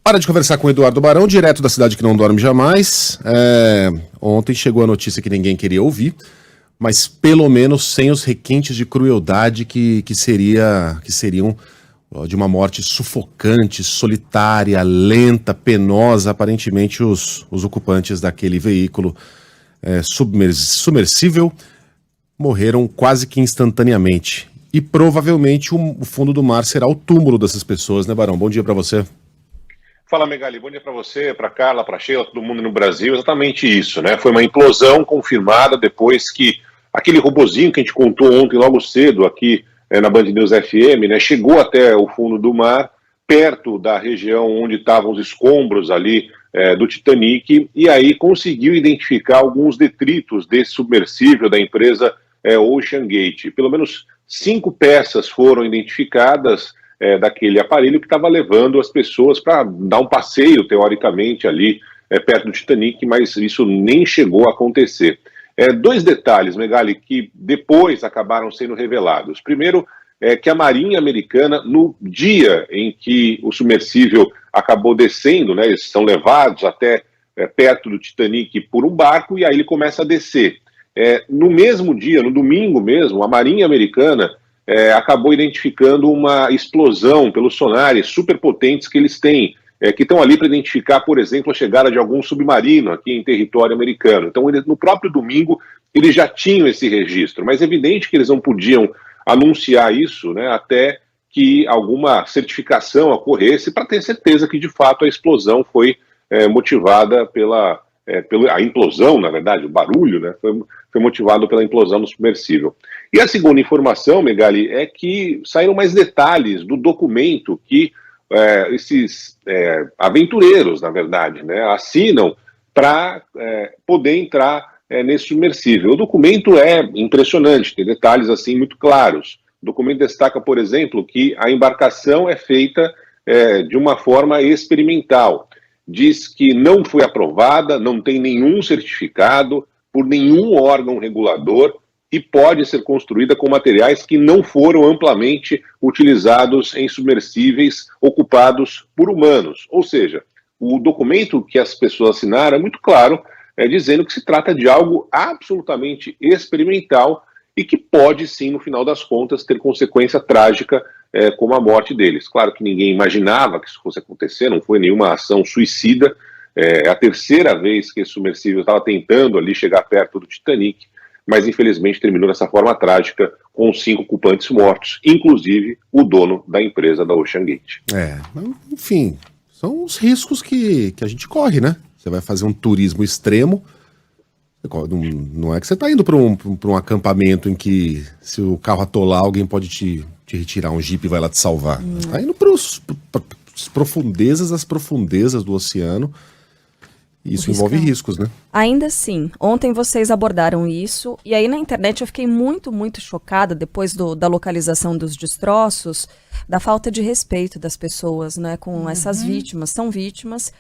Hora de conversar com o Eduardo Barão, direto da cidade que não dorme jamais. Ontem chegou a notícia que ninguém queria ouvir, mas pelo menos sem os requintes de crueldade que seriam de uma morte sufocante, solitária, lenta, penosa. Aparentemente os ocupantes daquele veículo submersível morreram quase que instantaneamente. E provavelmente o fundo do mar será o túmulo dessas pessoas, né, Barão? Bom dia para você. Fala, Megali, bom dia para você, para Carla, para Sheila, todo mundo no Brasil. Exatamente isso, né? Foi uma implosão confirmada depois que aquele robozinho que a gente contou ontem logo cedo aqui na Band News FM, né, chegou até o fundo do mar, perto da região onde estavam os escombros ali do Titanic, e aí conseguiu identificar alguns detritos desse submersível da empresa OceanGate. Pelo menos 5 peças foram identificadas daquele aparelho que estava levando as pessoas para dar um passeio, teoricamente, ali perto do Titanic, mas isso nem chegou a acontecer. 2 detalhes, Megali, que depois acabaram sendo revelados. Primeiro, que a Marinha Americana, no dia em que o submersível acabou descendo, né, eles são levados até perto do Titanic por um barco, e aí ele começa a descer. No mesmo dia, no domingo mesmo, a Marinha Americana acabou identificando uma explosão pelos sonares superpotentes que eles têm, que estão ali para identificar, por exemplo, a chegada de algum submarino aqui em território americano. Então, no próprio domingo, eles já tinham esse registro, mas é evidente que eles não podiam anunciar isso, né, até que alguma certificação ocorresse para ter certeza que, de fato, a explosão foi motivada pela implosão, na verdade, o barulho, né, foi motivado pela implosão do submersível. E a segunda informação, Megali, é que saíram mais detalhes do documento que esses aventureiros, na verdade, né, assinam para poder entrar nesse submersível. O documento é impressionante, tem detalhes assim muito claros. O documento destaca, por exemplo, que a embarcação é feita de uma forma experimental. Diz que não foi aprovada, não tem nenhum certificado por nenhum órgão regulador e pode ser construída com materiais que não foram amplamente utilizados em submersíveis ocupados por humanos. Ou seja, o documento que as pessoas assinaram é muito claro, dizendo que se trata de algo absolutamente experimental e que pode sim, no final das contas, ter consequência trágica como a morte deles. Claro que ninguém imaginava que isso fosse acontecer, não foi nenhuma ação suicida. É a terceira vez que esse submersível estava tentando ali chegar perto do Titanic, mas infelizmente terminou dessa forma trágica, com 5 ocupantes mortos, inclusive o dono da empresa da OceanGate. Enfim, são os riscos que a gente corre, né? Você vai fazer um turismo extremo, não é que você está indo para um acampamento em que, se o carro atolar, alguém pode te retirar, um jipe vai lá te salvar. Está indo para as profundezas do oceano. Isso envolve riscos, né? Ainda assim, ontem vocês abordaram isso, e aí na internet eu fiquei muito, muito chocada, depois da localização dos destroços, da falta de respeito das pessoas, né, com essas vítimas. São vítimas.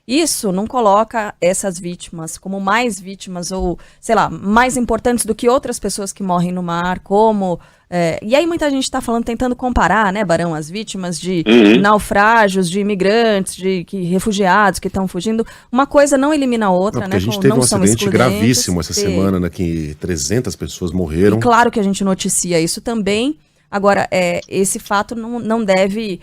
Isso não coloca essas vítimas como mais vítimas ou, sei lá, mais importantes do que outras pessoas que morrem no mar, como... e aí muita gente está falando, tentando comparar, né, Barão, as vítimas de naufrágios, de imigrantes, de refugiados que estão fugindo. Uma coisa não elimina a outra, né? A gente teve um acidente gravíssimo essa semana, né, que 300 pessoas morreram. E claro que a gente noticia isso também. Agora, esse fato não deve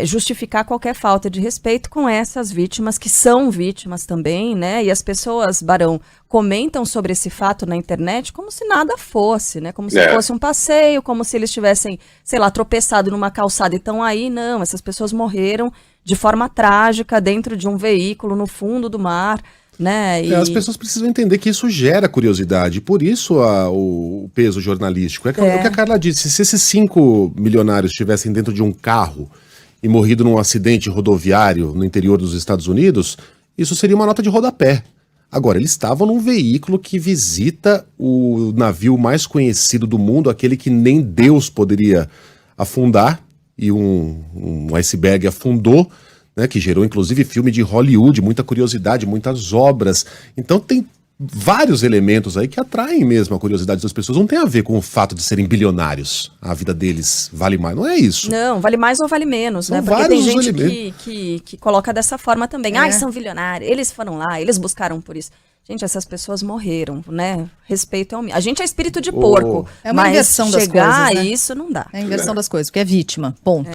justificar qualquer falta de respeito com essas vítimas, que são vítimas também, né? E as pessoas, Barão, comentam sobre esse fato na internet como se nada fosse, né? Como se fosse um passeio, como se eles tivessem, sei lá, tropeçado numa calçada e estão aí. Não, essas pessoas morreram de forma trágica dentro de um veículo no fundo do mar. Né? As pessoas precisam entender que isso gera curiosidade, por isso o peso jornalístico. É o que a Carla disse, se esses 5 milionários estivessem dentro de um carro e morrido num acidente rodoviário no interior dos Estados Unidos, isso seria uma nota de rodapé. Agora, eles estavam num veículo que visita o navio mais conhecido do mundo, aquele que nem Deus poderia afundar, e um iceberg afundou, né, que gerou inclusive filme de Hollywood, muita curiosidade, muitas obras. Então tem vários elementos aí que atraem mesmo a curiosidade das pessoas. Não tem a ver com o fato de serem bilionários. A vida deles vale mais. Não é isso. Não, vale mais ou vale menos, São né? Porque tem vários gente que coloca dessa forma também. Ai, são bilionários, eles foram lá, eles buscaram por isso. Gente, essas pessoas morreram, né? Respeito ao... A gente é espírito de porco. É uma mas inversão das chegar coisas, né? a isso não dá. É a inversão das coisas, porque é vítima. Ponto.